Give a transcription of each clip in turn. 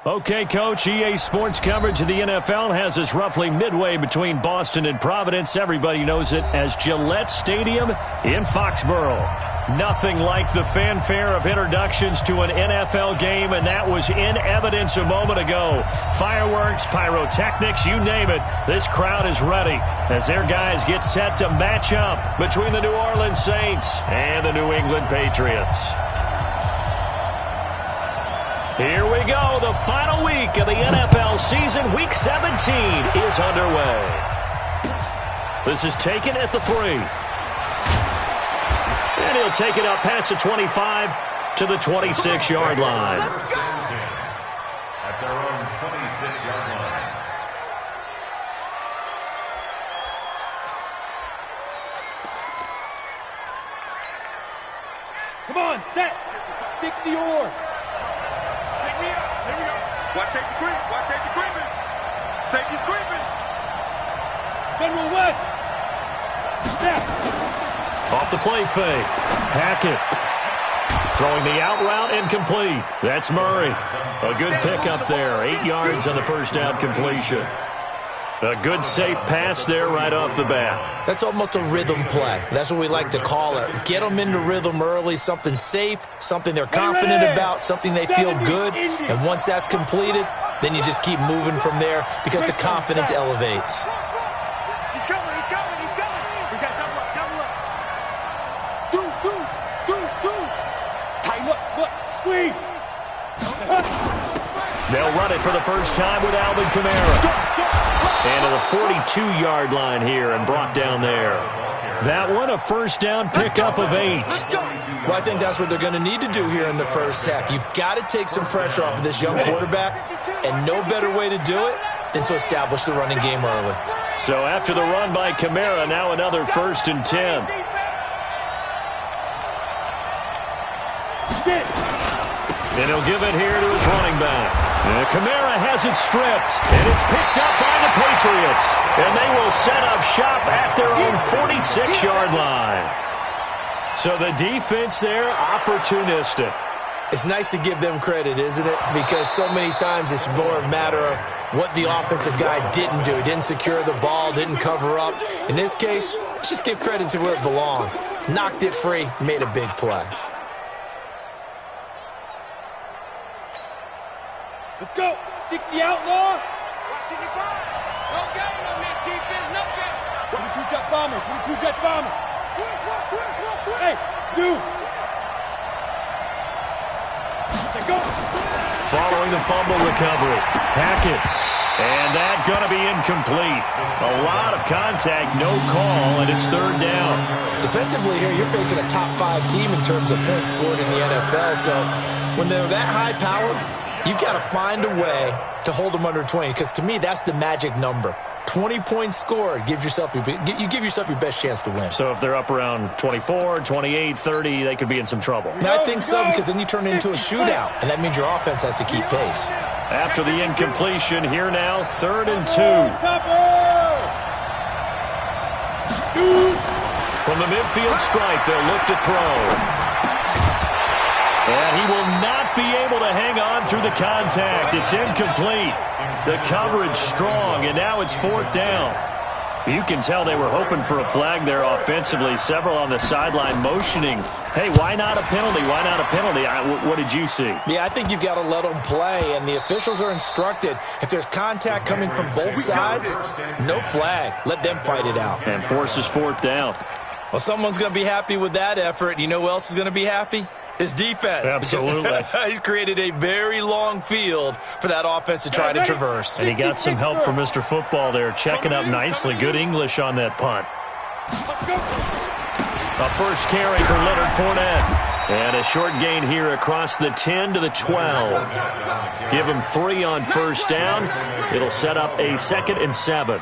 Okay, Coach, EA Sports coverage of the NFL has us roughly midway between Boston and Providence. Everybody knows it as Gillette Stadium in Foxborough. Nothing like the fanfare of introductions to an NFL game, and that was in evidence a moment ago. Fireworks, pyrotechnics, you name it. This crowd is ready as their guys get set to match up between the New Orleans Saints and the New England Patriots. Here we go. The final week of the NFL season. Week 17 is underway. This is taken at the 3. And he'll take it up past the 25 to the 26-yard line. At their own 26-yard line. Come on, set. 60 or. Here we go. Watch safety creep. Watch safety creeping. Safety's creeping. General West. Step. Off the play fake. Hackett. Throwing the out route incomplete. That's Murray. A good pickup there. 8 yards on the first down completion. A good safe pass there right off the bat. That's almost a rhythm play. That's what we like to call it. Get them into rhythm early, something safe, something they're confident about, something they feel good. And once that's completed, then you just keep moving from there because the confidence elevates. He's coming. He's coming. He's coming. We got double up. Double up. Dude. Tighten up. Look. Squeeze. They'll run it for the first time with Alvin Kamara. And to the 42-yard line here and brought down there. That one, a first down pickup of 8. Well, I think that's what they're going to need to do here in the first half. You've got to take some pressure off of this young quarterback, and no better way to do it than to establish the running game early. So after the run by Kamara, now another 1st and 10. And he'll give it here to his running back. And Kamara has it stripped, and it's picked up by the Patriots. And they will set up shop at their own 46-yard line. So the defense there, opportunistic. It's nice to give them credit, isn't it? Because so many times it's more a matter of what the offensive guy didn't do. He didn't secure the ball, didn't cover up. In this case, let's just give credit to where it belongs. Knocked it free, made a big play. Let's go. 60 outlaw. Watching your ball. No game on this defense. No game. 22 jet bomber. 22 jet bomber. Twist. Hey, Zoo. Let's go. Following the fumble recovery. Hackett. And that going to be incomplete. A lot of contact, no call, and it's 3rd down. Defensively here, you're facing a top 5 team in terms of points scored in the NFL. So when they're that high-powered, you've got to find a way to hold them under 20, because to me, that's the magic number. 20 points scored, you give yourself your best chance to win. So if they're up around 24, 28, 30, they could be in some trouble. I think so, because then you turn it into a shootout, and that means your offense has to keep pace. After the incompletion, here now, 3rd and 2. From the midfield stripe, they'll look to throw. And he will not be able to hang on through the contact. It's incomplete. The coverage strong, and now it's 4th down. You can tell they were hoping for a flag there offensively. Several on the sideline motioning, hey, why not a penalty? Why not a penalty? What did you see? Yeah, I think you've got to let them play, and the officials are instructed, if there's contact coming from both sides, no flag. Let them fight it out. And forces 4th down. Well, someone's going to be happy with that effort. You know who else is going to be happy? His defense. Absolutely. He's created a very long field for that offense to try to traverse. And he got some help from Mr. Football there, checking up nicely. Good English on that punt. A first carry for Leonard Fournette. And a short gain here across the 10 to the 12. Give him 3 on first down. It'll set up a 2nd and 7.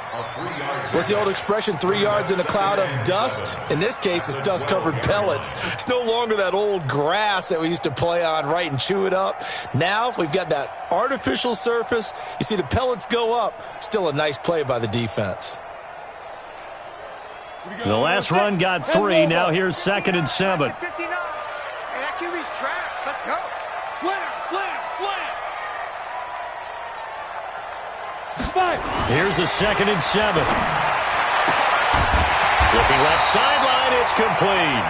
What's the old expression, 3 yards in a cloud of dust? In this case, it's dust-covered pellets. It's no longer that old grass that we used to play on, right, and chew it up. Now we've got that artificial surface. You see the pellets go up. Still a nice play by the defense. The last run got 3. Now here's 2nd and 7. 59. And that QB's trash. Let's go. Slam. Here's a 2nd and 7. Looking left sideline, it's complete.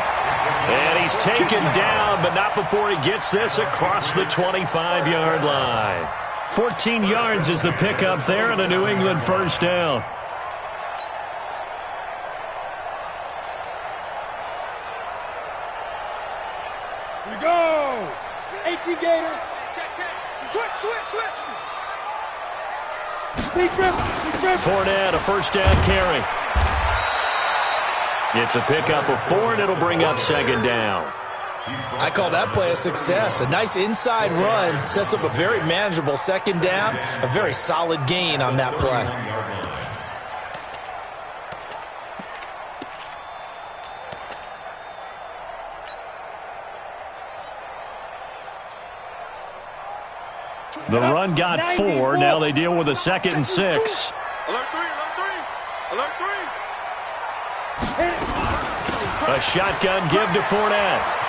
And he's taken down, but not before he gets this across the 25-yard line. 14 yards is the pickup there, and a New England first down. Here we go. 18 Gator. Switch. Big rip. Fournette, a first down carry. It's a pickup of 4, and it'll bring up 2nd down. I call that play a success. A nice inside run sets up a very manageable 2nd down. A very solid gain on that play. The run got 4. Now they deal with a 2nd and 6. Alert 3. A shotgun give to Fournette.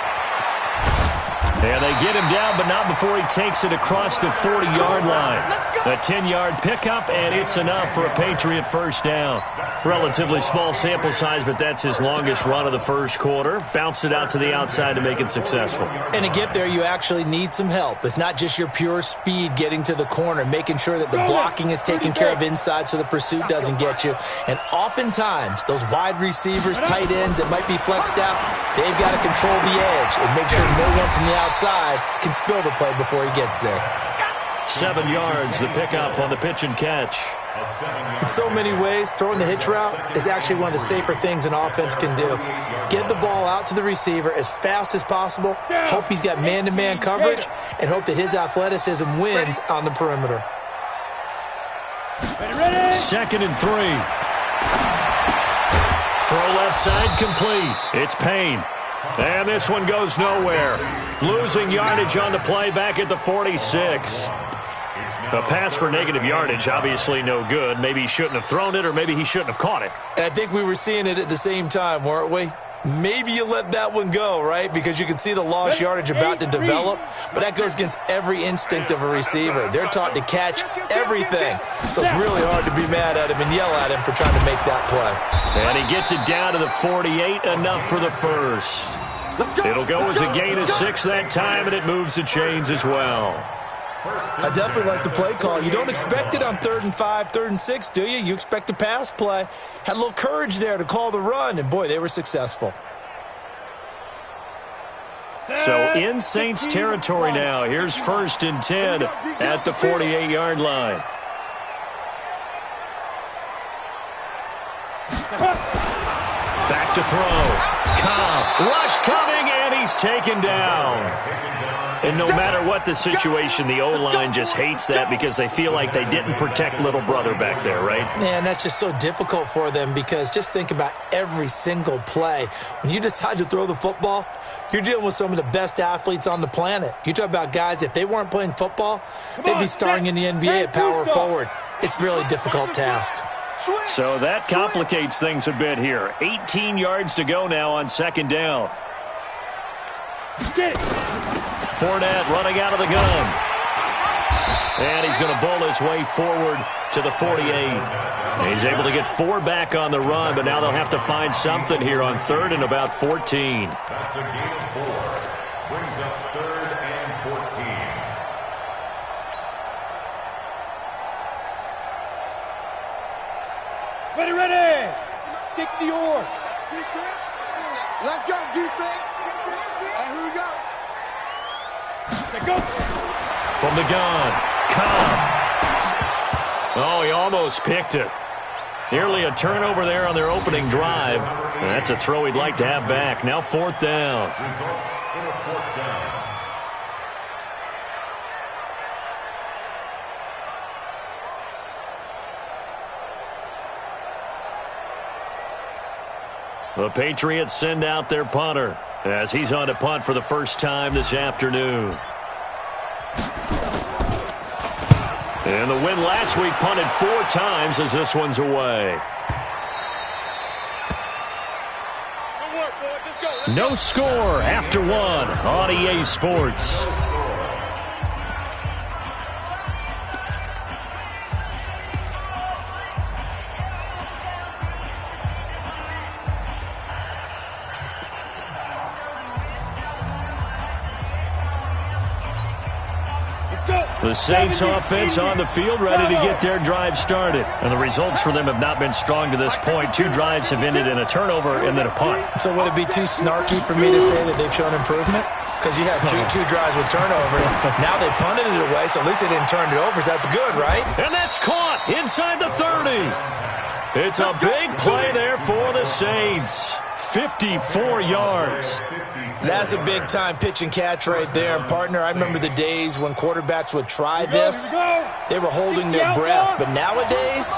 And they get him down, but not before he takes it across the 40-yard line. A 10-yard pickup, and it's enough for a Patriot first down. Relatively small sample size, but that's his longest run of the first quarter. Bounced it out to the outside to make it successful. And to get there, you actually need some help. It's not just your pure speed getting to the corner, making sure that the blocking is taken care of inside so the pursuit doesn't get you. And oftentimes, those wide receivers, tight ends that might be flexed out, they've got to control the edge and make sure no one from the outside can spill the play before he gets there. 7 yards, the pickup on the pitch and catch. In so many ways, throwing the hitch route is actually one of the safer things an offense can do. Get the ball out to the receiver as fast as possible, hope he's got man-to-man coverage, and hope that his athleticism wins on the perimeter. 2nd and 3. Throw left side complete. It's Payne. And this one goes nowhere. Losing yardage on the play back at the 46. A pass for negative yardage, obviously no good. Maybe he shouldn't have thrown it, or maybe he shouldn't have caught it. And I think we were seeing it at the same time, weren't we? Maybe you let that one go, right? Because you can see the lost yardage about to develop, but that goes against every instinct of a receiver. They're taught to catch everything. So it's really hard to be mad at him and yell at him for trying to make that play. And he gets it down to the 48, enough for the first. It'll go as a gain of 6 that time, and it moves the chains as well. I definitely like the play call. You don't expect it on 3rd and 5, 3rd and 6, do you? You expect a pass play. Had a little courage there to call the run, and boy, they were successful. So in Saints territory now. Here's 1st and 10 at the 48-yard line. Back to throw. Cobb. Rush coming, and he's taken down. And no matter what the situation, the O-line just hates that because they feel like they didn't protect little brother back there, right? Man, that's just so difficult for them because just think about every single play. When you decide to throw the football, you're dealing with some of the best athletes on the planet. You talk about guys, if they weren't playing football, they'd be starring in the NBA at power forward. It's a really difficult task. So that complicates things a bit here. 18 yards to go now on 2nd down. Fournette running out of the gun. And he's going to bowl his way forward to the 48. He's able to get 4 back on the run, but now they'll have to find something here on 3rd and about 14. That's a gain of 4. Brings up 3rd and 14. Ready. 60 or. Defense. Let's go, defense. And here we go. Go. From the gun, Cobb. Oh, he almost picked it. Nearly a turnover there on their opening drive. And that's a throw he'd like to have back. Now 4th down. Results for a 4th down. The Patriots send out their punter as he's on to punt for the first time this afternoon. And the win last week punted 4 times as this one's away. No score after 1 on EA Sports. The Saints offense on the field, ready to get their drive started. And the results for them have not been strong to this point. 2 drives have ended in a turnover and then a punt. So would it be too snarky for me to say that they've shown improvement? Because you had two drives with turnovers. Now they punted it away, so at least they didn't turn it over. So that's good, right? And that's caught inside the 30. It's a big play there for the Saints. 54 yards. That's a big-time pitch and catch right there. And, partner, I remember the days when quarterbacks would try this. They were holding their breath. But nowadays,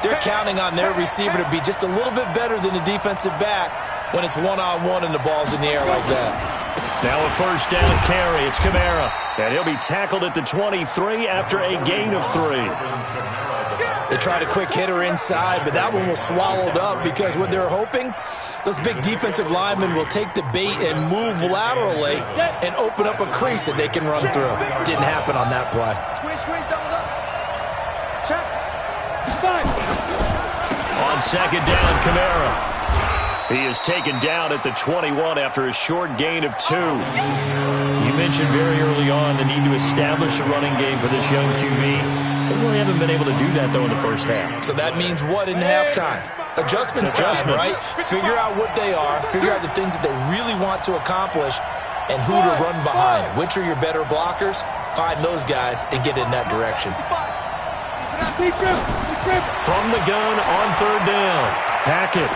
they're counting on their receiver to be just a little bit better than the defensive back when it's one-on-one and the ball's in the air like that. Now a first down carry. It's Kamara. And he'll be tackled at the 23 after a gain of 3. They tried a quick hitter inside, but that one was swallowed up because what they're hoping, those big defensive linemen will take the bait and move laterally and open up a crease that they can run through. Didn't happen on that play. Squeeze, double up. Check. On second down, Kamara. He is taken down at the 21 after a short gain of 2. You mentioned very early on the need to establish a running game for this young QB. They really haven't been able to do that, though, in the first half. So that means what in halftime? Adjustments time, right? Figure out what they are, figure out the things that they really want to accomplish, and who to run behind. Which are your better blockers? Find those guys and get in that direction. From the gun on third down, Hackett.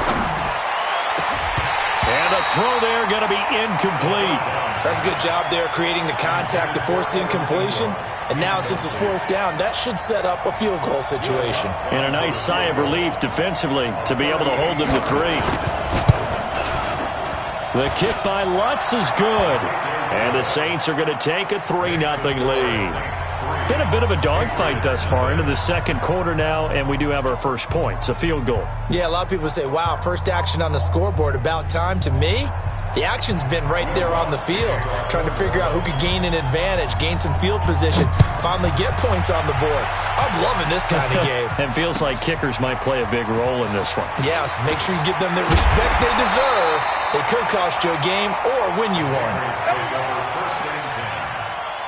And a throw there going to be incomplete. That's a good job there creating the contact to force the incompletion. And now since it's 4th down, that should set up a field goal situation. And a nice sigh of relief defensively to be able to hold them to 3. The kick by Lutz is good. And the Saints are going to take a 3-0 lead. Been a bit of a dogfight thus far into the second quarter now, and we do have our first point. It's a field goal. Yeah, a lot of people say, wow, first action on the scoreboard, about time. To me, the action's been right there on the field, trying to figure out who could gain an advantage, gain some field position, finally get points on the board. I'm loving this kind of game. And feels like kickers might play a big role in this one. Yes, make sure you give them the respect they deserve. They could cost you a game or win you one.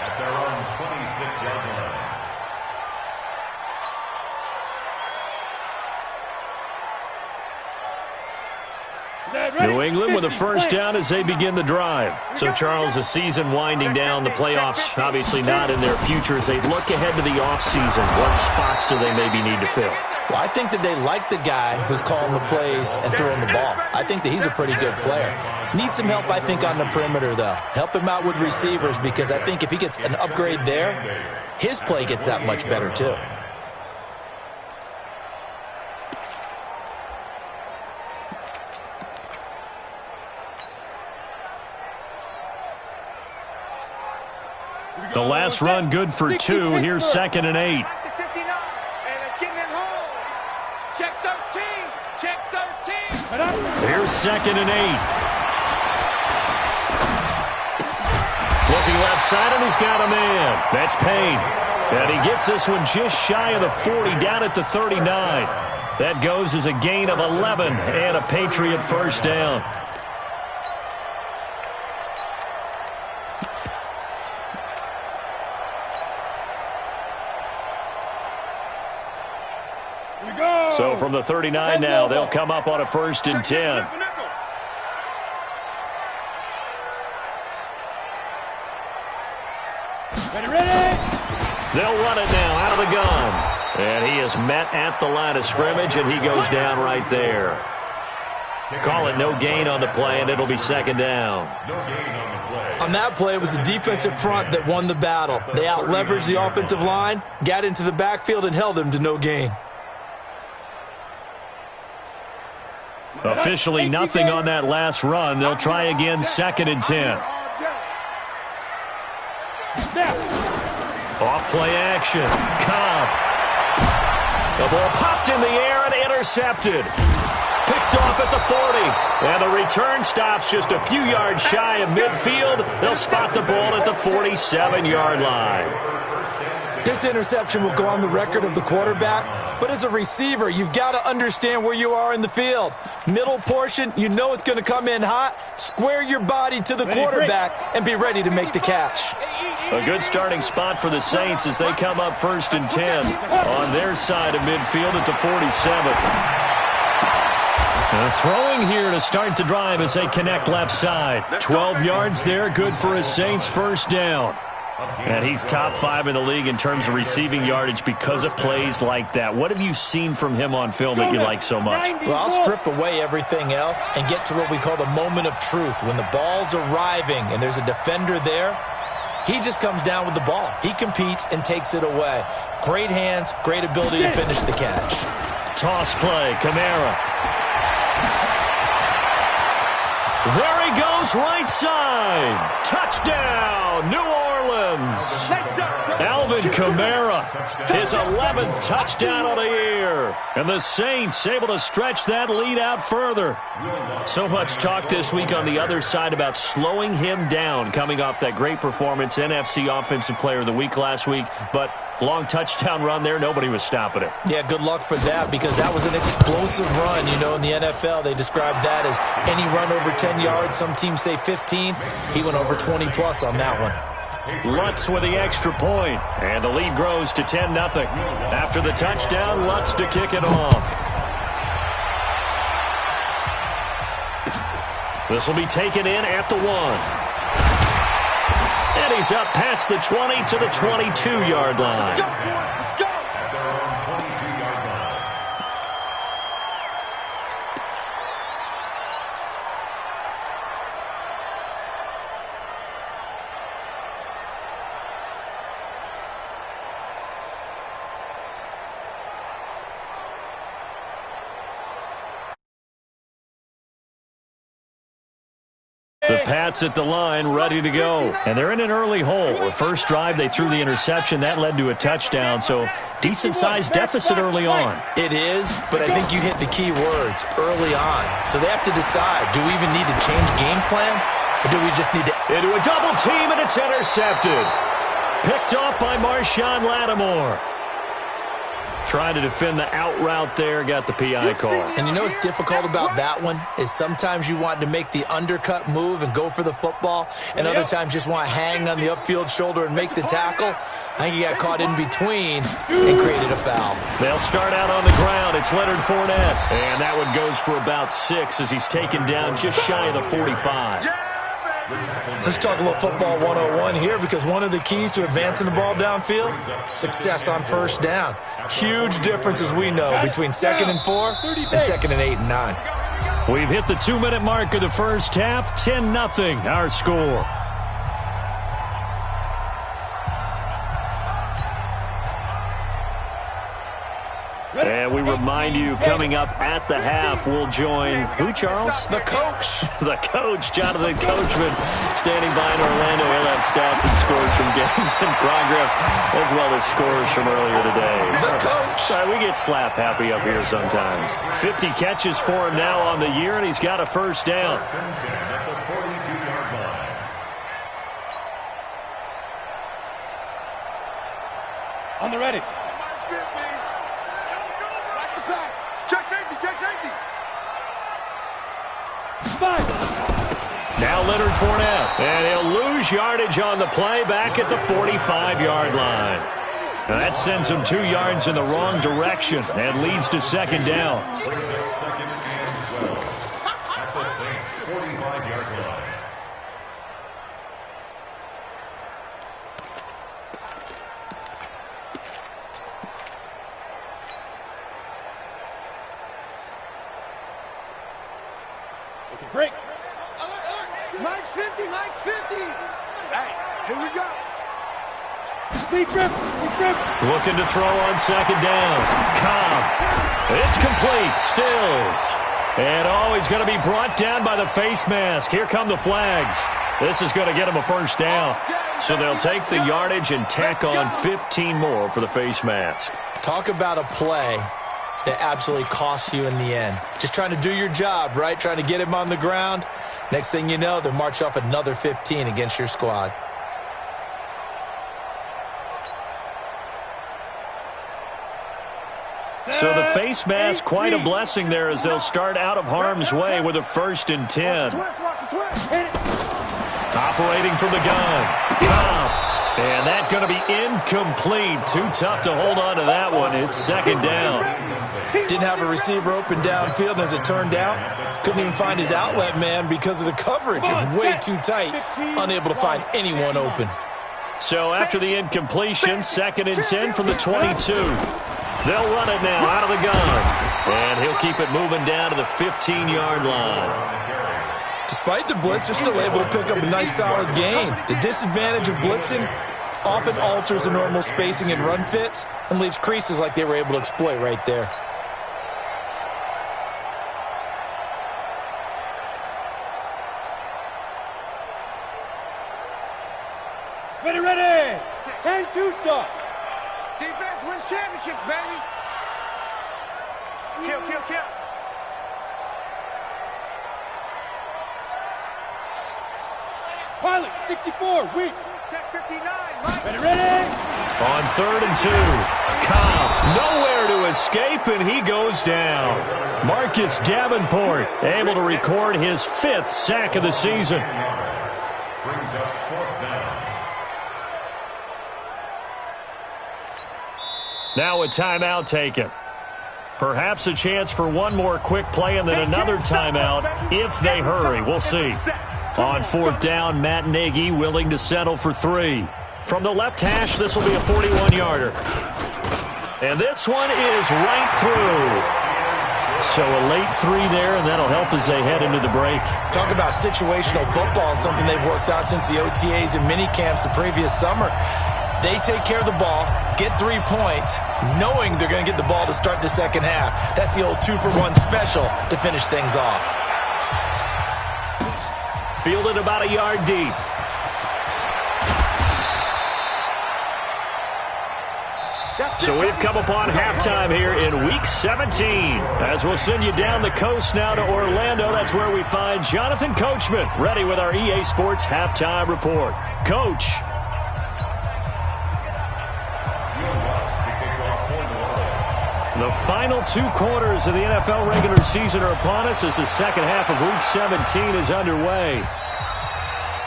At their own 26-yard line. New England with a first down as they begin the drive. So, Charles, the season winding down, the playoffs obviously not in their future. As they look ahead to the offseason, what spots do they maybe need to fill? Well, I think that they like the guy who's calling the plays and throwing the ball. I think that he's a pretty good player. Needs some help, I think, on the perimeter, though. Help him out with receivers because I think if he gets an upgrade there, his play gets that much better, too. The last run good for 2. Here's 2nd and 8. Here's 2nd and 8. Looking left side, and he's got a man. That's Payne. And he gets this one just shy of the 40, down at the 39. That goes as a gain of 11 and a Patriot first down. So from the 39 now, they'll come up on a 1st and 10. Ready? They'll run it now out of the gun. And he is met at the line of scrimmage, and he goes down right there. Call it no gain on the play, and it'll be 2nd down. No gain on the play. On that play, it was the defensive front that won the battle. They out-leveraged the offensive line, got into the backfield, and held them to no gain. Officially nothing on that last run. They'll try again, 2nd and 10. Off play action. Cobb. The ball popped in the air and intercepted. Picked off at the 40. And the return stops just a few yards shy of midfield. They'll spot the ball at the 47-yard line. This interception will go on the record of the quarterback, but as a receiver, you've got to understand where you are in the field. Middle portion, you know it's going to come in hot. Square your body to the quarterback and be ready to make the catch. A good starting spot for the Saints as they come up 1st and 10 on their side of midfield at the 47. Throwing here to start the drive as they connect left side. 12 yards there, good for a Saints first down. And he's top 5 in the league in terms of receiving yardage because of plays like that. What have you seen from him on film that you like so much? Well, I'll strip away everything else and get to what we call the moment of truth. When the ball's arriving and there's a defender there, he just comes down with the ball. He competes and takes it away. Great hands, great ability to finish the catch. Toss play, Kamara. There he goes, right side. Touchdown, New Orleans. Alvin Kamara, his 11th touchdown of the year. And the Saints able to stretch that lead out further. So much talk this week on the other side about slowing him down, coming off that great performance, NFC Offensive Player of the Week last week. But long touchdown run there, nobody was stopping it. Yeah, good luck for that because that was an explosive run. You know, in the NFL, they describe that as any run over 10 yards. Some teams say 15. He went over 20-plus on that one. Lutz with the extra point, and the lead grows to 10-0. After the touchdown, Lutz to kick it off. This will be taken in at the 1. And he's up past the 20 to the 22-yard line. Let's go! The Pats at the line, ready to go. And they're in an early hole. The first drive, they threw the interception. That led to a touchdown, so decent-sized deficit early on. It is, but I think you hit the key words early on. So they have to decide, do we even need to change game plan, or do we just need to... Into a double team, and it's intercepted. Picked off by Marshawn Lattimore. Trying to defend the out route there, got the PI call. And you know what's difficult about that one is sometimes you want to make the undercut move and go for the football, and other times just want to hang on the upfield shoulder and make the tackle. I think he got caught in between and created a foul. They'll start out on the ground. It's Leonard Fournette. And that one goes for about 6 as he's taken down just shy of the 45. Let's talk a little football 101 here because one of the keys to advancing the ball downfield, success on first down. Huge difference, as we know, between 2nd and 4 and 2nd and 8 and 9. We've hit the 2-minute mark of the first half. 10-0 our score. And we remind you, coming up at the half, we'll join who, Charles? The coach. The coach, Jonathan Coachman, standing by in Orlando. He'll have stats and scores from games in progress, as well as scores from earlier today. The coach. We get slap happy up here sometimes. 50 catches for him now on the year, and he's got a first down. On the ready. Check safety, check safety. 5. Now Leonard Fournette, and he'll lose yardage on the play back at the 45-yard line. Now that sends him 2 yards in the wrong direction and leads to 2nd down. At the Saints' 45-yard line. Break. Mike's 50, Mike's 50. Hey, here we go. Deep grip, deep grip. Looking to throw on 2nd down. Cobb. It's complete. Stills. And he's going to be brought down by the face mask. Here come the flags. This is going to get him a first down. So they'll take the yardage and tack on 15 more for the face mask. Talk about a play that absolutely costs you in the end. Just trying to do your job, right? Trying to get him on the ground. Next thing you know, they'll march off another 15 against your squad. So the face mask, quite a blessing there as they'll start out of harm's way with a 1st and 10. Operating from the gun. And that's going to be incomplete. Too tough to hold on to that one. It's 2nd down. Didn't have a receiver open downfield, and as it turned out, couldn't even find his outlet man because of the coverage. It was way too tight, unable to find anyone open. So after the incompletion, 2nd and 10 from the 22. They'll run it now out of the gun. And he'll keep it moving down to the 15-yard line. Despite the blitz, they're still able to pick up a nice solid gain. The disadvantage of blitzing often alters the normal spacing and run fits and leaves creases like they were able to exploit right there. Ready. 10-2 start. Defense wins championships, baby. Kill. Pilot, 64, weak. Check 59, Mike. Ready. On 3rd and 2. Cobb nowhere to escape, and he goes down. Marcus Davenport able to record his 5th sack of the season. Brings up 4th down. Now a timeout taken. Perhaps a chance for one more quick play and then another timeout if they hurry. We'll see. On 4th down, Matt Nagy willing to settle for 3. From the left hash, this will be a 41-yarder. And this one is right through. So a late 3 there, and that'll help as they head into the break. Talk about situational football and something they've worked on since the OTAs and mini camps the previous summer. They take care of the ball, get 3 points, knowing they're going to get the ball to start the second half. That's the old 2-for-1 special to finish things off. Fielded about a yard deep. So we've come upon halftime here in Week 17. As we'll send you down the coast now to Orlando, that's where we find Jonathan Coachman, ready with our EA Sports Halftime Report. Coach. The final 2 quarters of the NFL regular season are upon us as the second half of Week 17 is underway.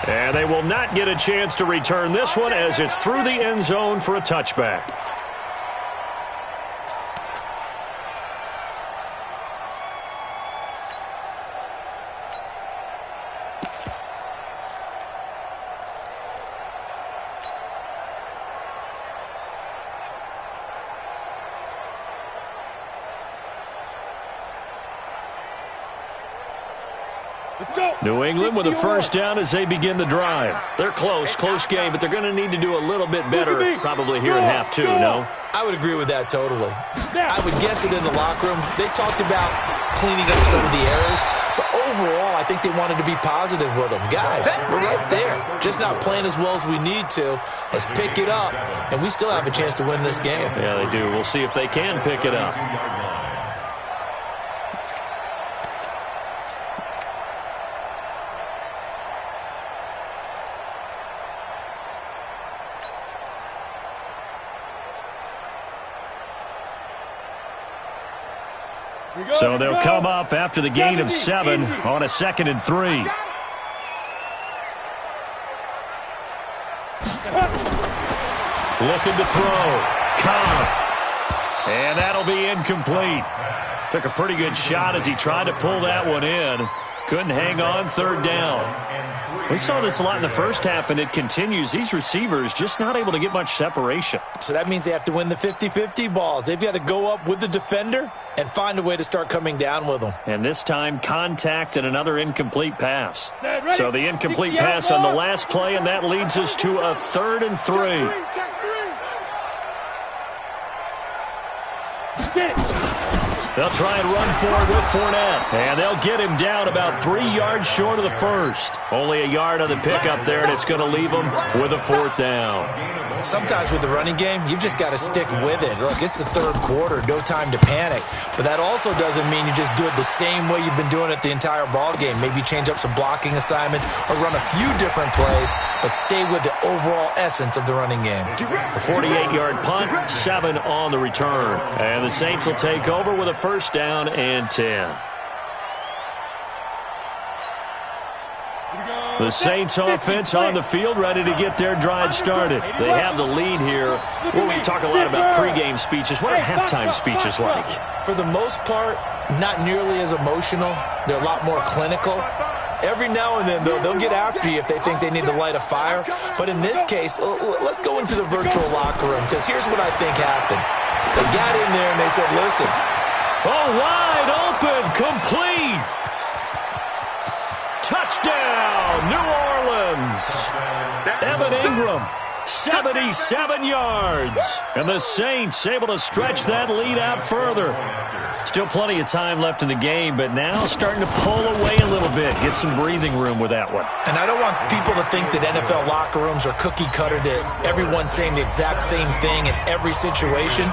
And they will not get a chance to return this one as it's through the end zone for a touchback. New England with a 1st down as they begin the drive. They're close game, but they're going to need to do a little bit better probably here in half 2, no? I would agree with that totally. I would guess it in the locker room. They talked about cleaning up some of the errors, but overall, I think they wanted to be positive with them. Guys, we're right there. Just not playing as well as we need to. Let's pick it up, and we still have a chance to win this game. Yeah, they do. We'll see if they can pick it up. So they'll come up after the gain of 7 on a 2nd and 3. Looking to throw. Cobb. And that'll be incomplete. Took a pretty good shot as he tried to pull that one in. Couldn't hang on, 3rd down. We saw this a lot in the first half, and it continues. These receivers just not able to get much separation. So that means they have to win the 50-50 balls. They've got to go up with the defender and find a way to start coming down with them. And this time, contact and another incomplete pass. So the incomplete pass on the last play, and that leads us to a 3rd and 3. They'll try and run forward with Fournette. And they'll get him down about 3 yards short of the first. Only a yard on the pickup there, and it's going to leave him with a 4th down. Sometimes with the running game, you've just got to stick with it. Look, it's the 3rd quarter, no time to panic. But that also doesn't mean you just do it the same way you've been doing it the entire ball game. Maybe change up some blocking assignments or run a few different plays, but stay with the overall essence of the running game. A 48-yard punt, 7 on the return. And the Saints will take over with a 1st down and 10. The Saints offense on the field, ready to get their drive started. They have the lead here. Well, we talk a lot about pregame speeches. What are halftime speeches like? For the most part, not nearly as emotional. They're a lot more clinical. Every now and then, they'll get after you if they think they need to light a fire. But in this case, let's go into the virtual locker room, because here's what I think happened. They got in there and they said, listen. Oh, wide open, complete. Touchdown, New Orleans. Evan Ingram, 77 yards. And the Saints able to stretch that lead out further. Still plenty of time left in the game, but now starting to pull away a little bit. Get some breathing room with that one. And I don't want people to think that NFL locker rooms are cookie cutter, that everyone's saying the exact same thing in every situation.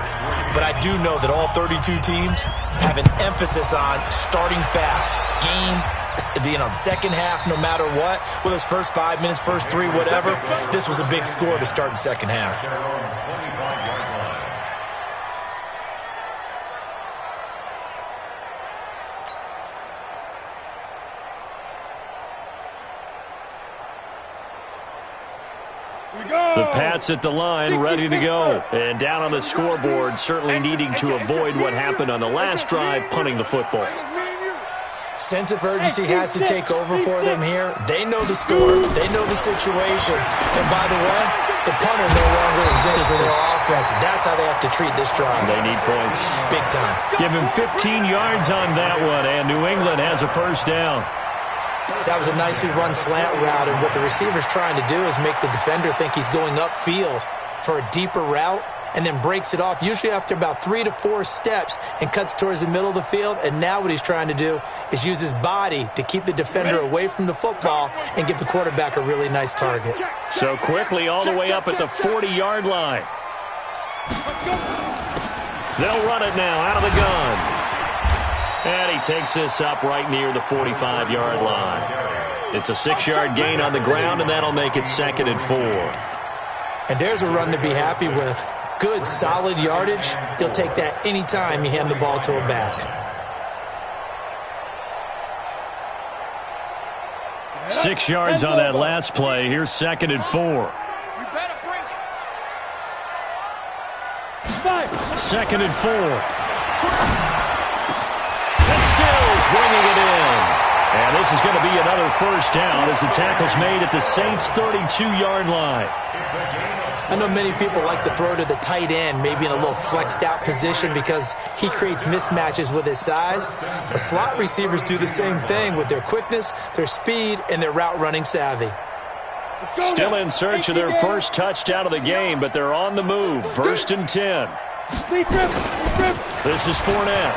But I do know that all 32 teams have an emphasis on starting fast. The second half, no matter what, whether it's first 5 minutes, first 3, whatever, this was a big score to start the second half. The Pats at the line, ready to go. And down on the scoreboard, certainly needing to avoid what happened on the last drive, punting the football. Sense of urgency has to take over for them here. They know the score. They know the situation. And by the way, the punter no longer exists for their offense. That's how they have to treat this drive. They need points. Big time. Give him 15 yards on that one, and New England has a 1st down. That was a nicely run slant route, and what the receiver's trying to do is make the defender think he's going upfield for a deeper route, and then breaks it off, usually after about 3 to 4 steps, and cuts towards the middle of the field. And now what he's trying to do is use his body to keep the defender away from the football and give the quarterback a really nice target. So quickly all the way up at the 40-yard line. They'll run it now out of the gun. And he takes this up right near the 45-yard line. It's a 6-yard gain on the ground, and that'll make it 2nd and 4. And there's a run to be happy with. Good, solid yardage. He'll take that anytime you hand the ball to a back. 6 yards on that last play. Here's 2nd and 4. 2nd and 4. And Stills bringing it in. And this is going to be another 1st down as the tackle's made at the Saints' 32-yard line. I know many people like to throw to the tight end, maybe in a little flexed out position because he creates mismatches with his size. The slot receivers do the same thing with their quickness, their speed, and their route running savvy. Still in search of their first touchdown of the game, but they're on the move. 1st and 10. This is Fournette.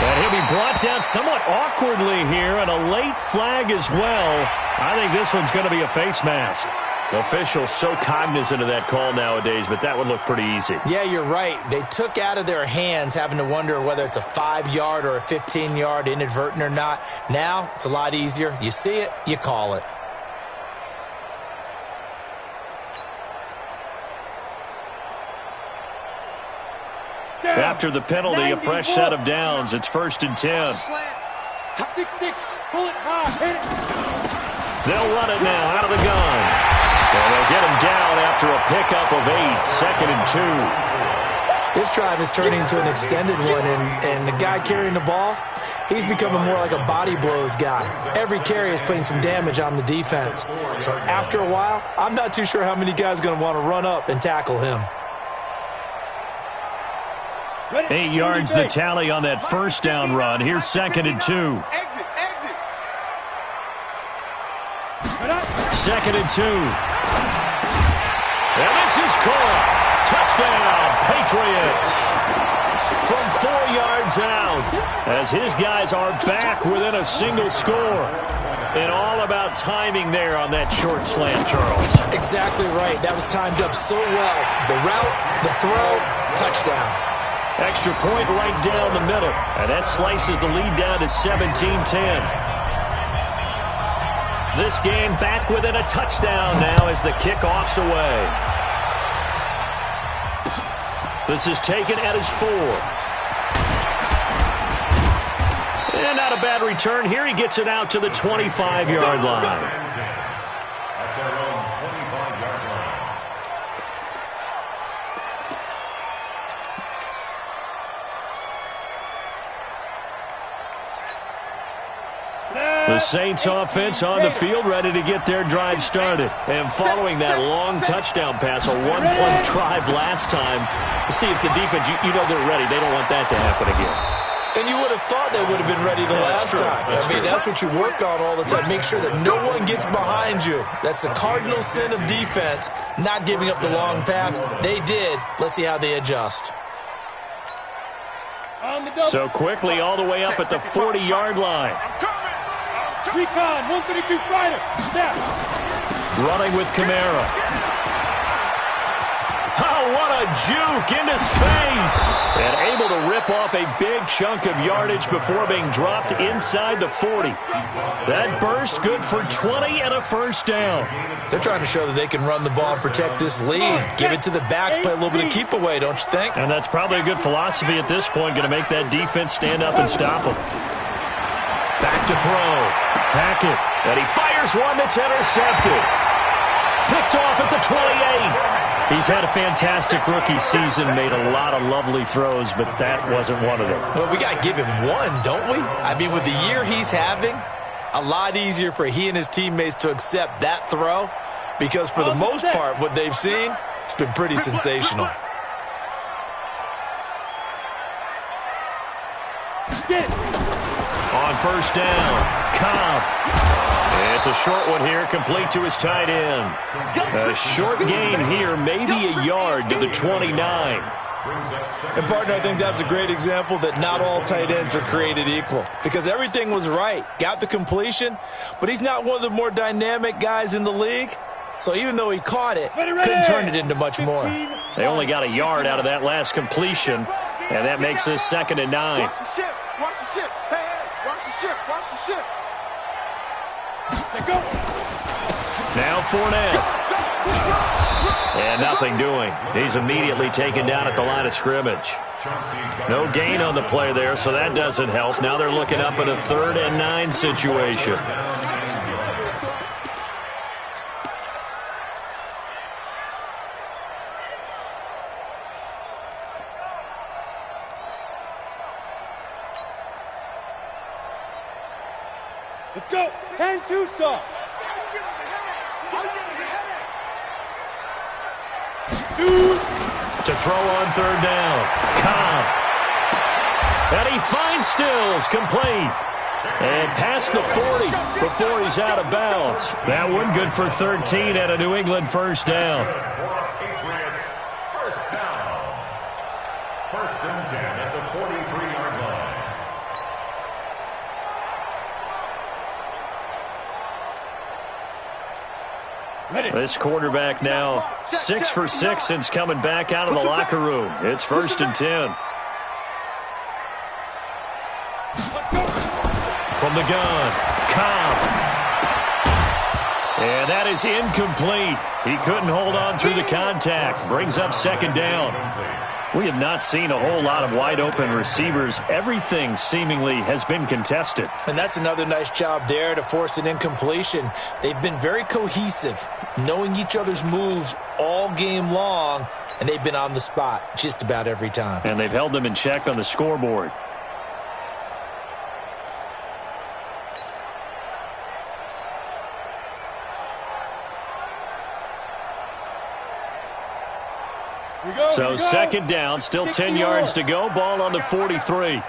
And he'll be brought down somewhat awkwardly here, and a late flag as well. I think this one's going to be a face mask. Officials so cognizant of that call nowadays, but that would look pretty easy. Yeah, you're right. They took out of their hands having to wonder whether it's a 5-yard or a 15-yard inadvertent or not. Now, it's a lot easier. You see it, you call it. After the penalty, a fresh set of downs. It's 1st and 10. 6-6, pull it high, hit it. They'll run it now out of the gun. And they'll get him down after a pickup of 8, 2nd and 2. This drive is turning into an extended one, and the guy carrying the ball, he's becoming more like a body blows guy. Every carry is putting some damage on the defense. So after a while, I'm not too sure how many guys are going to want to run up and tackle him. 8 yards the tally on that 1st down run. Here's 2nd and 2. Exit. 2nd and 2. And this is caught. Touchdown, Patriots. from 4 yards out as his guys are back within a single score. And all about timing there on that short slant, Charles. Exactly right. That was timed up so well. The route, the throw, touchdown. Extra point right down the middle. And that slices the lead down to 17-10. This game back within a touchdown now as the kickoff's away. This is taken at his 4. And not a bad return here. He gets it out to the 25-yard line. At their own 25-yard line. The Saints offense on the field, ready to get their drive started. And following that long touchdown pass, a one-play drive last time, to see if the defense, you know they're ready. They don't want that to happen again. And you would have thought they would have been ready the last time. That's what you work on all the time. Make sure that no one gets behind you. That's the cardinal sin of defense, not giving up the long pass. They did. Let's see how they adjust. So quickly all the way up at the 40-yard line. Recon, 132 fighter. Snap. Running with Kamara. Oh, what a juke into space. And able to rip off a big chunk of yardage before being dropped inside the 40. That burst good for 20 and a first down. They're trying to show that they can run the ball and protect this lead. Give it to the backs, play a little bit of keep away, don't you think? And that's probably a good philosophy at this point, going to make that defense stand up and stop them. Back to throw. Hackett. And he fires one that's intercepted. Picked off at the 28. He's had a fantastic rookie season, made a lot of lovely throws, but that wasn't one of them. Well, we got to give him one, don't we? I mean, with the year he's having, a lot easier for he and his teammates to accept that throw because for the most part, what they've seen, it's been pretty sensational. On first down, Cobb. It's a short one here, complete to his tight end. A short gain here, maybe a yard to the 29. And, partner, I think that's a great example that not all tight ends are created equal because everything was right. Got the completion, but he's not one of the more dynamic guys in the league. So even though he caught it, couldn't turn it into much more. They only got a yard out of that last completion, and that makes this 2nd and 9. Watch the ship. Watch the ship. Hey, watch the ship. Watch the ship. Now Fournette. And nothing doing. He's immediately taken down at the line of scrimmage. No gain on the play there, so that doesn't help. Now they're looking up at a 3rd and 9 situation. Let's go. 10-2 soft. To throw on 3rd down. Cobb. And he finds Stills complete. And past the 40 before he's out of bounds. That one good for 13 and a New England first down. Patriots, first down. 1st and 10 at the 43-yard line. This quarterback now 6 for 6 since coming back out of the locker room. It's 1st and 10. From the gun, Cobb. And that is incomplete. He couldn't hold on through the contact. Brings up 2nd down. We have not seen a whole lot of wide-open receivers. Everything seemingly has been contested. And that's another nice job there to force an incompletion. They've been very cohesive, knowing each other's moves all game long, and they've been on the spot just about every time. And they've held them in check on the scoreboard. So 2nd down, still 10 yards to go. Ball on the 43.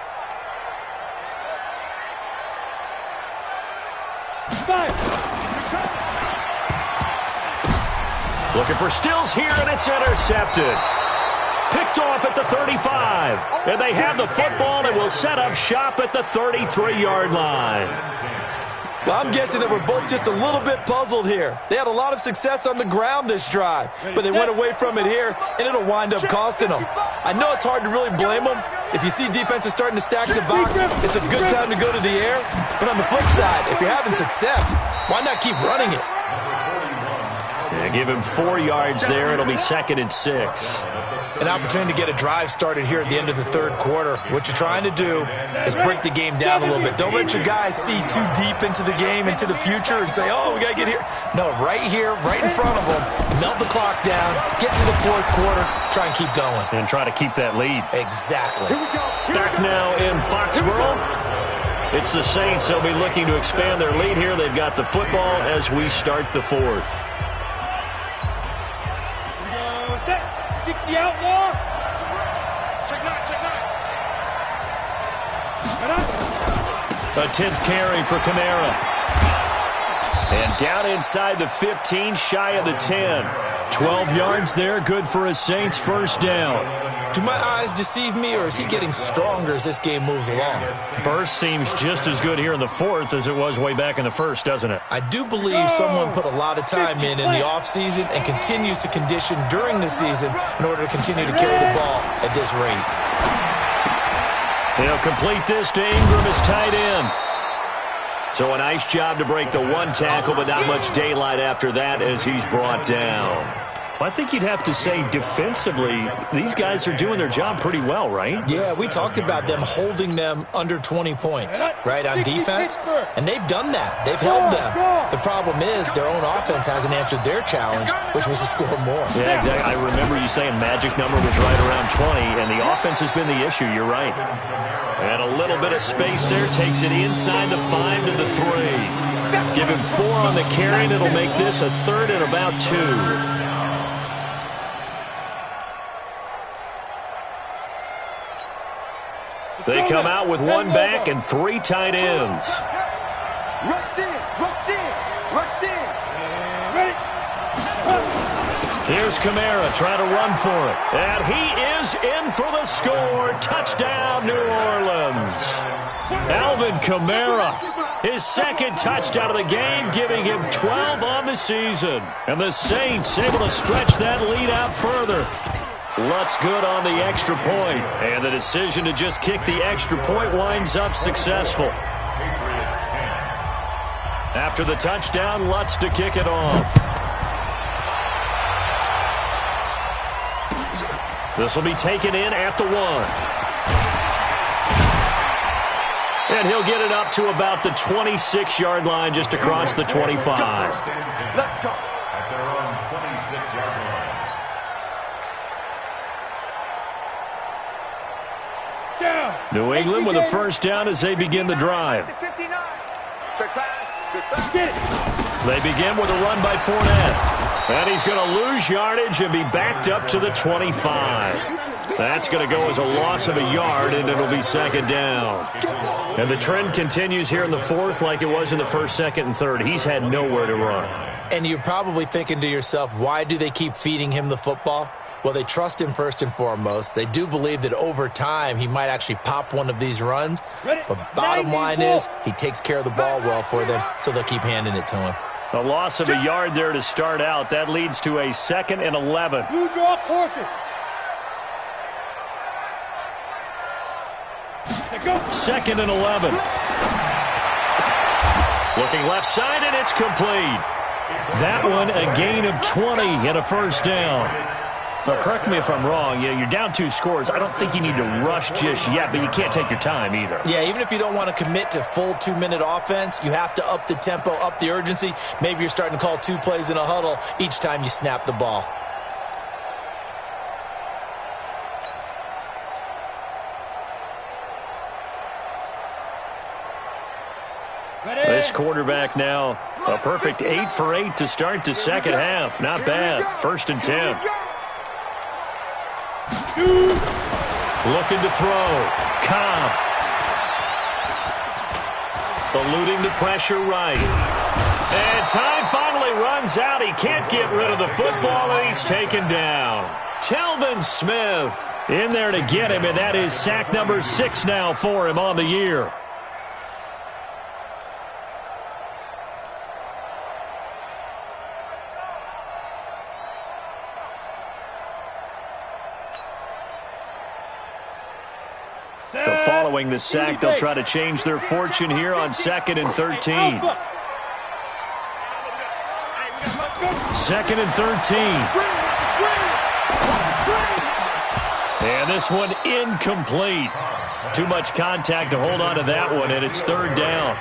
Looking for Stills here, and it's intercepted. picked off at the 35. And they have the football and will set up shop at the 33-yard line. Well, I'm guessing that we're both just a little bit puzzled here. They had a lot of success on the ground this drive, but they went away from it here, and it'll wind up costing them. I know it's hard to really blame them. If you see defenses starting to stack the box, it's a good time to go to the air. But on the flip side, if you're having success, why not keep running it? Yeah, give him 4 yards there. It'll be 2nd and 6. An opportunity to get a drive started here at the end of the third quarter. What you're trying to do is break the game down a little bit. Don't let your guys see too deep into the game, into the future, and say, oh, we got to get here. No, right here, right in front of them, melt the clock down, get to the fourth quarter, try and keep going. And try to keep that lead. Exactly. Back now in Foxborough. It's the Saints. They'll be looking to expand their lead here. They've got the football as we start the fourth. 60 outlaw. Check nine. A 10th carry for Kamara. And down inside the 15, shy of the 10. 12 yards there, good for a Saints first down. Do my eyes deceive me, or is he getting stronger as this game moves along? Burst seems just as good here in the fourth as it was way back in the first, doesn't it? I do believe someone put a lot of time in the offseason and continues to condition during the season in order to continue to carry the ball at this rate. He'll complete this to Ingram as tight end. So a nice job to break the one tackle, but not much daylight after that as he's brought down. I think you'd have to say defensively, these guys are doing their job pretty well, right? Yeah, we talked about them holding them under 20 points, right, on defense, and they've done that. They've held them. The problem is their own offense hasn't answered their challenge, which was to score more. Yeah, exactly. I remember you saying magic number was right around 20, and the offense has been the issue. You're right. And a little bit of space there, takes it inside the 5 to the 3. Give him 4 on the carry, and it'll make this a 3rd and about 2. They come out with 1 back and 3 tight ends. Rush in. Ready? Here's Kamara trying to run for it. And he is in for the score. Touchdown, New Orleans. Alvin Kamara, his 2nd touchdown of the game, giving him 12 on the season. And the Saints able to stretch that lead out further. Lutz good on the extra point, and the decision to just kick the extra point winds up successful. After the touchdown, Lutz to kick it off. This will be taken in at the 1. And he'll get it up to about the 26-yard line, just across the 25. Let's go. At their own 26-yard line. New England with a first down as they begin the drive. 59. Trick pass. Get it. They begin with a run by Fournette. And he's going to lose yardage and be backed up to the 25. That's going to go as a loss of a yard, and it'll be 2nd down. And the trend continues here in the fourth like it was in the 1st, 2nd, and 3rd. He's had nowhere to run. And you're probably thinking to yourself, why do they keep feeding him the football? Well, they trust him first and foremost. They do believe that over time he might actually pop one of these runs. But bottom line is he takes care of the ball well for them, so they'll keep handing it to him. A loss of a yard there to start out. That leads to a 2nd and 11. Blue draw portion. Go. 2nd and 11. Looking left side, and it's complete. That one a gain of 20 and a first down. Now, correct me if I'm wrong. You're down 2 scores. I don't think you need to rush just yet, but you can't take your time either. Yeah, even if you don't want to commit to full 2-minute offense, you have to up the tempo, up the urgency. Maybe you're starting to call 2 plays in a huddle each time you snap the ball. This quarterback now, a perfect 8 for 8 to start the second half. Not bad. 1st and 10. Looking to throw. Cobb. Eluding the pressure right. And time finally runs out. He can't get rid of the football, and he's taken down. Telvin Smith in there to get him, and that is sack number 6 now for him on the year. So following the sack, they'll try to change their fortune here on 2nd and 13. 2nd and 13. And this one incomplete. Too much contact to hold on to that one, and it's 3rd down.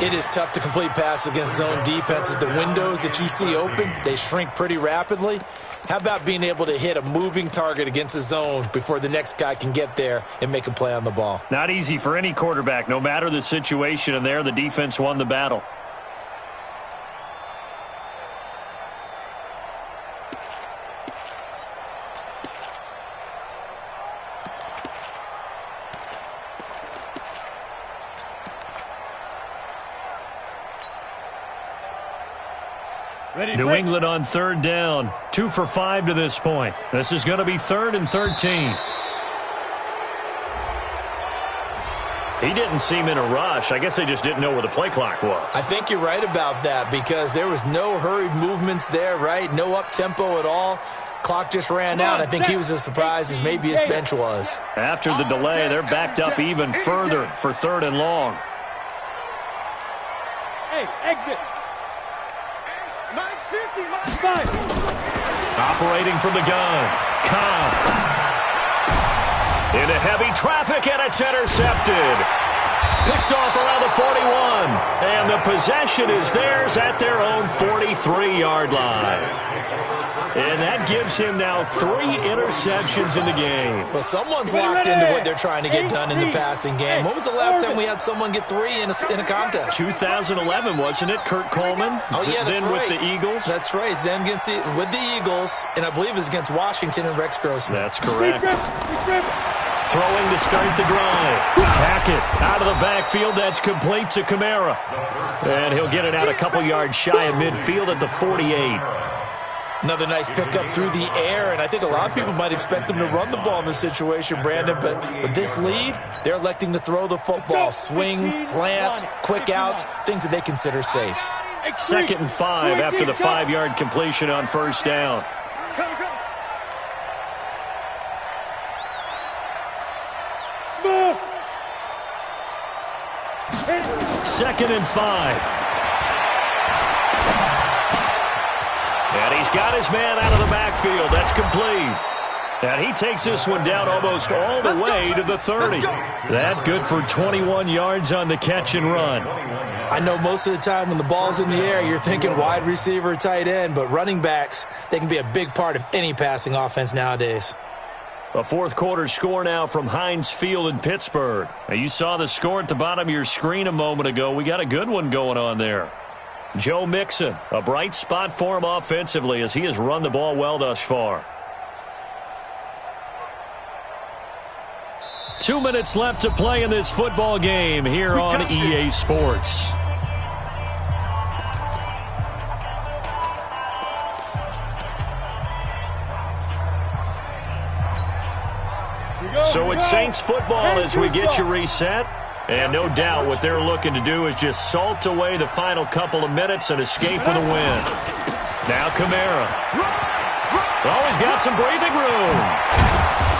It is tough to complete passes against zone defenses. The windows that you see open, they shrink pretty rapidly. How about being able to hit a moving target against a zone before the next guy can get there and make a play on the ball? Not easy for any quarterback, no matter the situation, and there the defense won the battle. New England on 3rd down. 2 for 5 to this point. This is going to be 3rd and 13. He didn't seem in a rush. I guess they just didn't know where the play clock was. I think you're right about that because there was no hurried movements there, right? No up-tempo at all. Clock just ran out. I think he was as surprised as maybe his bench was. After the delay, they're backed up even further for 3rd and long. Hey, exit. 5. Operating from the gun. Cobb. Into heavy traffic, and it's intercepted. Picked off around the 41. And the possession is theirs at their own 43-yard line. And that gives him now 3 interceptions in the game. Well, someone's locked into what they're trying to get done in the passing game. When was the last time we had someone get 3 in a contest? 2011, wasn't it? Kurt Coleman? Oh, yeah, that's then right. with the Eagles? That's right. Then against with the Eagles, and I believe it was against Washington and Rex Grossman. That's correct. Throwing to start the drive. Hackett out of the backfield. That's complete to Kamara. And he'll get it out a couple yards shy of midfield at the 48. Another nice pickup through the air, and I think a lot of people might expect them to run the ball in this situation, Brandon, but with this lead, they're electing to throw the football. Swings, slants, quick outs, things that they consider safe. 2nd and 5 after the 5-yard completion on 1st down. Small. 2nd and 5. And he's got his man out of the backfield. That's complete. And he takes this one down almost all the way to the 30. That good for 21 yards on the catch and run. I know most of the time when the ball's in the air, you're thinking wide receiver, tight end, but running backs, they can be a big part of any passing offense nowadays. A 4th quarter score now from Heinz Field in Pittsburgh. Now, you saw the score at the bottom of your screen a moment ago. We got a good one going on there. Joe Mixon, a bright spot for him offensively as he has run the ball well thus far. 2 minutes left to play in this football game here on EA Sports. So it's Saints football as we get you reset. And no doubt what they're looking to do is just salt away the final couple of minutes and escape with a win. Now Kamara. Oh, he's got some breathing room.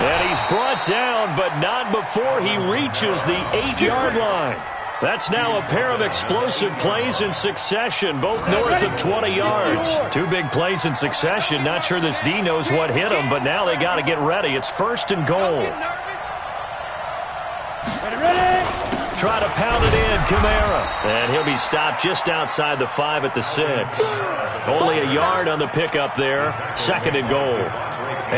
And he's brought down, but not before he reaches the 8-yard line. That's now a pair of explosive plays in succession, both north of 20 yards. 2 big plays in succession. Not sure this D knows what hit him, but now they got to get ready. It's 1st and goal. Ready? Try to pound it in, Kamara. And he'll be stopped just outside the 5 at the 6. Only a yard on the pickup there. 2nd and goal.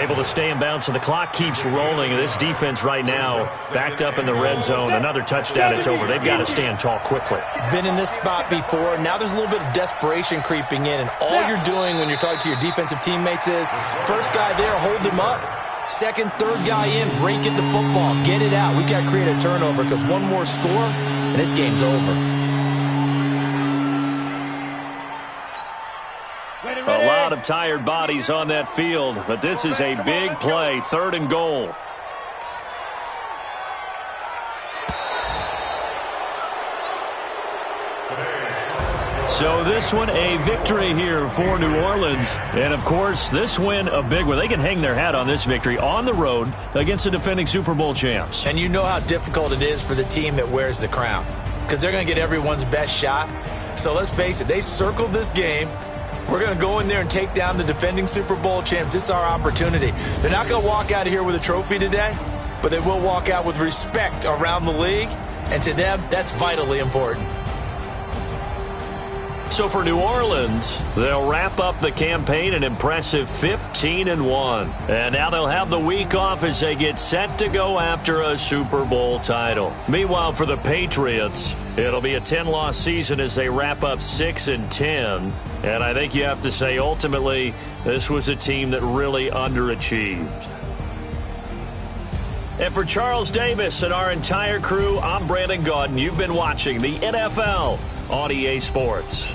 Able to stay in bounds, so the clock keeps rolling. This defense right now backed up in the red zone. Another touchdown, it's over. They've got to stand tall quickly. Been in this spot before. Now there's a little bit of desperation creeping in, and all you're doing when you're talking to your defensive teammates is, first guy there, hold him up. 2nd, 3rd guy in, rake at the football. Get it out. We've got to create a turnover because one more score, and this game's over. A lot of tired bodies on that field, but this is a big play, 3rd and goal. So this one a victory here for New Orleans. And, of course, this win a big one. They can hang their hat on this victory on the road against the defending Super Bowl champs. And you know how difficult it is for the team that wears the crown because they're going to get everyone's best shot. So let's face it, they circled this game. We're going to go in there and take down the defending Super Bowl champs. This is our opportunity. They're not going to walk out of here with a trophy today, but they will walk out with respect around the league. And to them, that's vitally important. So for New Orleans, they'll wrap up the campaign an impressive 15-1. And now they'll have the week off as they get set to go after a Super Bowl title. Meanwhile, for the Patriots, it'll be a 10-loss season as they wrap up 6-10. And I think you have to say, ultimately, this was a team that really underachieved. And for Charles Davis and our entire crew, I'm Brandon Gaudin. You've been watching the NFL on EA Sports.